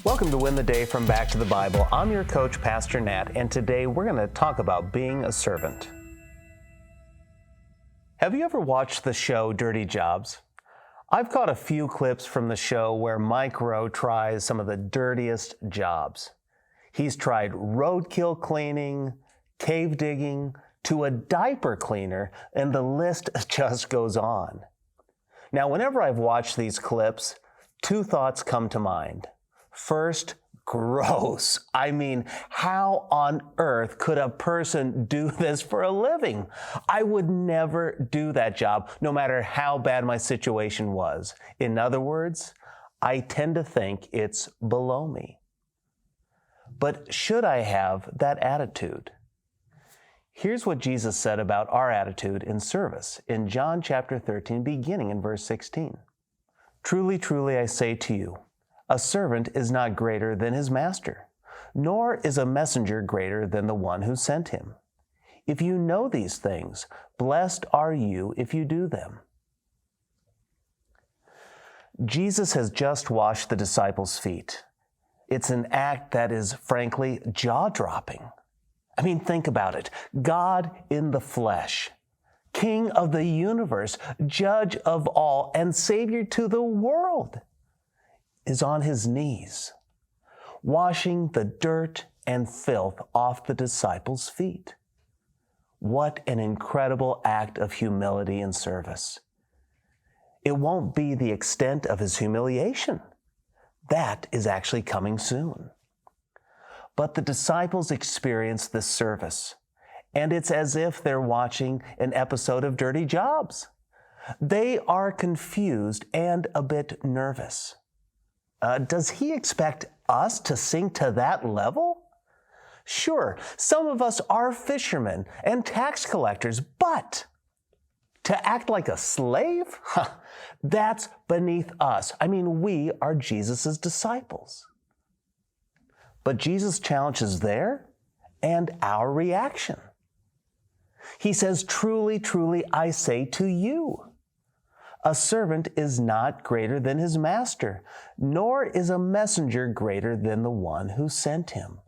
Welcome to Win the Day from Back to the Bible. I'm your coach, Pastor Nat, and today we're going to talk about being a servant. Have you ever watched the show Dirty Jobs? I've caught a few clips from the show where Mike Rowe tries some of the dirtiest jobs. He's tried roadkill cleaning, cave digging, to a diaper cleaner, and the list just goes on. Now, whenever I've watched these clips, two thoughts come to mind. First, gross. I mean, how on earth could a person do this for a living? I would never do that job, no matter how bad my situation was. In other words, I tend to think it's below me. But should I have that attitude? Here's what Jesus said about our attitude in service in John chapter 13, beginning in verse 16. Truly, truly, I say to you, a servant is not greater than his master, nor is a messenger greater than the one who sent him. If you know these things, blessed are you if you do them. Jesus has just washed the disciples' feet. It's an act that is, frankly, jaw-dropping. I mean, think about it. God in the flesh, King of the universe, Judge of all, and Savior to the world, is on his knees, washing the dirt and filth off the disciples' feet. What an incredible act of humility and service. It won't be the extent of his humiliation. That is actually coming soon. But the disciples experience this service, and it's as if they're watching an episode of Dirty Jobs. They are confused and a bit nervous. Does he expect us to sink to that level? Sure, some of us are fishermen and tax collectors, but to act like a slave? That's beneath us. I mean, we are Jesus' disciples. But Jesus challenges their and our reaction. He says, truly, truly, I say to you, a servant is not greater than his master, nor is a messenger greater than the one who sent him.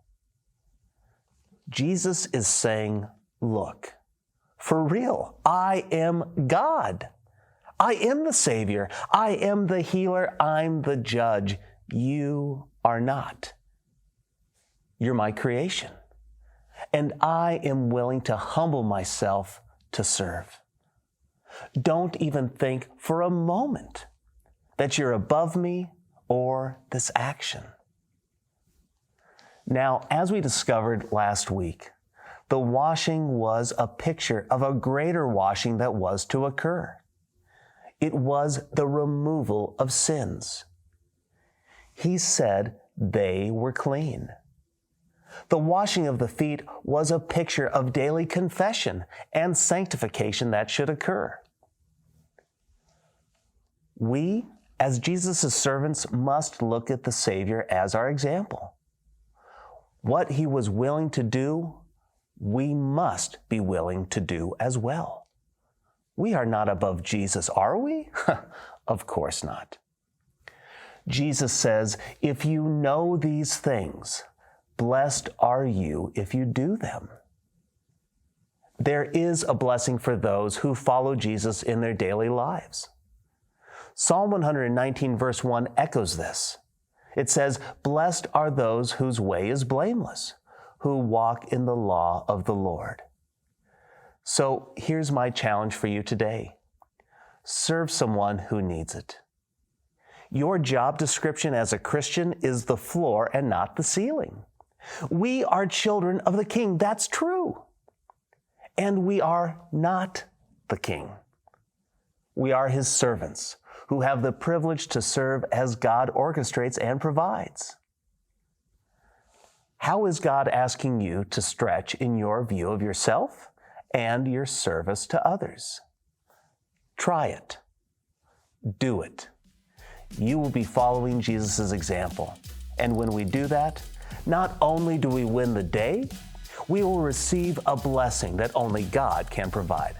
Jesus is saying, look, for real, I am God. I am the Savior. I am the healer. I'm the judge. You are not. You're my creation. And I am willing to humble myself to serve. Don't even think for a moment that you're above me or this action. Now, as we discovered last week, the washing was a picture of a greater washing that was to occur. It was the removal of sins. He said they were clean. The washing of the feet was a picture of daily confession and sanctification that should occur. We, as Jesus' servants, must look at the Savior as our example. What he was willing to do, we must be willing to do as well. We are not above Jesus, are we? Of course not. Jesus says, if you know these things, blessed are you if you do them. There is a blessing for those who follow Jesus in their daily lives. Psalm 119 verse 1 echoes this. It says, blessed are those whose way is blameless, who walk in the law of the Lord. So here's my challenge for you today. Serve someone who needs it. Your job description as a Christian is the floor and not the ceiling. We are children of the King. That's true. And we are not the King. We are his servants who have the privilege to serve as God orchestrates and provides. How is God asking you to stretch in your view of yourself and your service to others? Try it. Do it. You will be following Jesus' example. And when we do that, not only do we win the day, we will receive a blessing that only God can provide.